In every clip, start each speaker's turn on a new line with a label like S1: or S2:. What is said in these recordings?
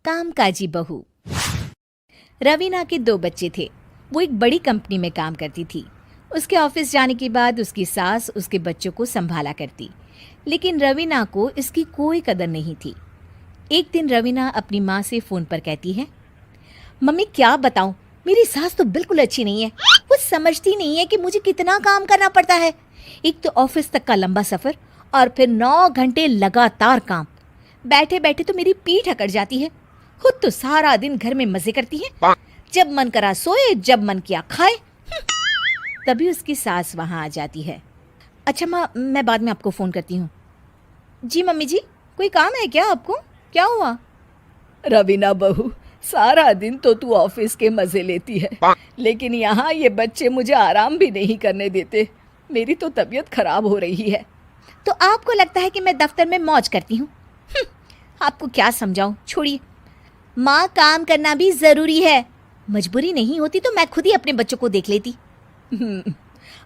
S1: कामकाजी बहू। रवीना के 2 बच्चे थे। वो एक बड़ी कंपनी में काम करती थी। उसके ऑफिस जाने के बाद उसकी सास उसके बच्चों को संभाला करती, लेकिन रवीना को इसकी कोई कदर नहीं थी। एक दिन रवीना अपनी माँ से फ़ोन पर कहती है, मम्मी क्या बताऊं, मेरी सास तो बिल्कुल अच्छी नहीं है। वो समझती नहीं है कि मुझे कितना काम करना पड़ता है। एक तो ऑफिस तक का लंबा सफ़र और फिर 9 घंटे लगातार काम। बैठे बैठे तो मेरी पीठ अकड़ जाती है। खुद तो सारा दिन घर में मजे करती है, जब मन करा सोए, जब मन किया खाए। तभी उसकी सास वहां आ जाती है। अच्छा माँ, मैं बाद में आपको फ़ोन करती हूँ। जी मम्मी जी, कोई काम है क्या आपको? क्या हुआ?
S2: रवीना बहू, सारा दिन तो तू ऑफिस के मजे लेती है, लेकिन यहाँ ये बच्चे मुझे आराम भी नहीं करने देते। मेरी तो तबीयत खराब हो रही है।
S1: तो आपको लगता है कि मैं दफ्तर में मौज करती हूँ? आपको क्या समझाऊं, छोड़िए। माँ, काम करना भी ज़रूरी है। मजबूरी नहीं होती तो मैं खुद ही अपने बच्चों को देख लेती।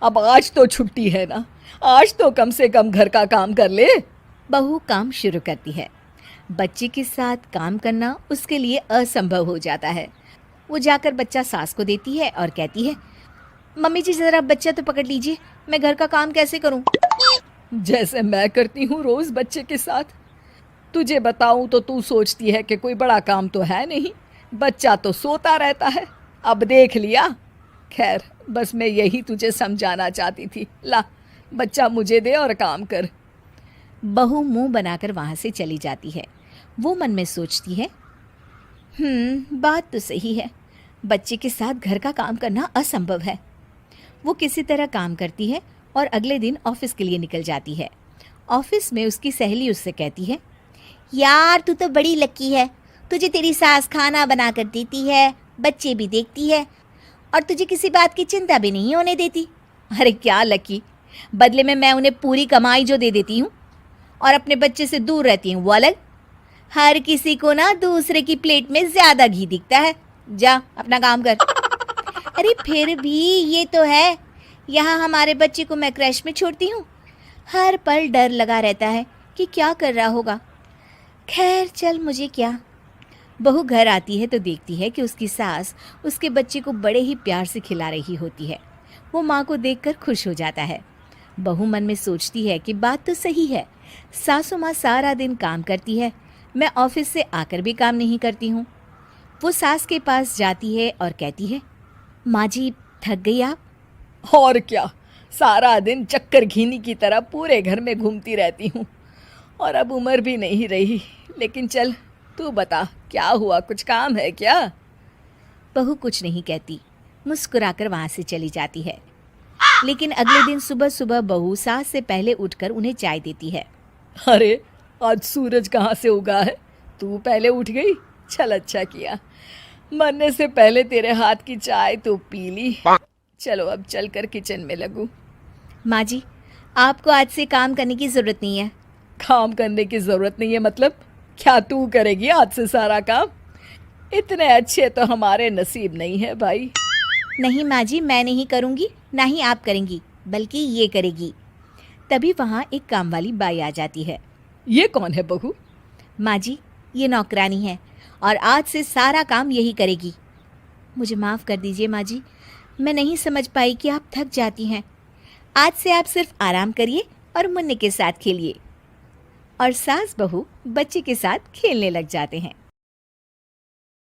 S2: अब आज तो छुट्टी है ना, आज तो कम से कम घर का काम कर ले।
S1: बहू काम शुरू करती है। बच्चे के साथ काम करना उसके लिए असंभव हो जाता है। वो जाकर बच्चा सास को देती है और कहती है, मम्मी जी ज़रा बच्चा तो पकड़ लीजिए, मैं घर का काम कैसे करूं?
S2: जैसे मैं करती हूँ रोज बच्चे के साथ। तुझे बताऊं तो तू सोचती है कि कोई बड़ा काम तो है नहीं, बच्चा तो सोता रहता है। अब देख लिया। खैर, बस मैं यही तुझे समझाना चाहती थी। ला, बच्चा मुझे दे और काम कर।
S1: बहू मुंह बनाकर वहां से चली जाती है। वो मन में सोचती है, बात तो सही है, बच्चे के साथ घर का काम करना असंभव है। वो किसी तरह काम करती है और अगले दिन ऑफिस के लिए निकल जाती है। ऑफिस में उसकी सहेली उससे कहती है, यार तू तो बड़ी लकी है, तुझे तेरी सास खाना बना कर देती है, बच्चे भी देखती है और तुझे किसी बात की चिंता भी नहीं होने देती। अरे क्या लकी, बदले में मैं उन्हें पूरी कमाई जो दे देती हूँ और अपने बच्चे से दूर रहती हूँ वो अलग। हर किसी को ना दूसरे की प्लेट में ज़्यादा घी दिखता है। जा अपना काम कर। अरे फिर भी ये तो है, यहाँ हमारे बच्चे को मैं क्रैश में छोड़ती हूँ, हर पल डर लगा रहता है कि क्या कर रहा होगा। खैर चल, मुझे क्या। बहू घर आती है तो देखती है कि उसकी सास उसके बच्चे को बड़े ही प्यार से खिला रही होती है। वो माँ को देखकर खुश हो जाता है। बहू मन में सोचती है कि बात तो सही है, सासू माँ सारा दिन काम करती है, मैं ऑफिस से आकर भी काम नहीं करती हूँ। वो सास के पास जाती है और कहती है, माँ जी थक गई आप?
S2: और क्या, सारा दिन चक्कर घीनी की तरह पूरे घर में घूमती रहती हूँ और अब उम्र भी नहीं रही। लेकिन चल तू बता, क्या हुआ, कुछ काम है क्या?
S1: बहू कुछ नहीं कहती, मुस्कुराकर वहाँ से चली जाती है। लेकिन अगले दिन सुबह सुबह बहू सास से पहले उठकर उन्हें चाय देती है।
S2: अरे आज सूरज कहाँ से उगा है, तू पहले उठ गई। चल अच्छा किया, मरने से पहले तेरे हाथ की चाय तो पी ली। चलो अब चलकर किचन में लगूं।
S1: माँ जी, आपको आज से काम करने की ज़रूरत नहीं है।
S2: काम करने की ज़रूरत नहीं है मतलब? क्या तू करेगी आज से सारा काम? इतने अच्छे तो हमारे नसीब नहीं है भाई।
S1: नहीं माँ जी, मैं नहीं करूँगी, ना ही आप करेंगी, बल्कि ये करेगी। तभी वहाँ एक काम वाली बाई आ जाती है।
S2: ये कौन है बहू?
S1: माँ जी, ये नौकरानी है और आज से सारा काम यही करेगी। मुझे माफ़ कर दीजिए माँ जी, मैं नहीं समझ पाई कि आप थक जाती हैं। आज से आप सिर्फ आराम करिए और मुन्ने के साथ खेलिए। और सास बहू बच्चे के साथ खेलने लग जाते हैं।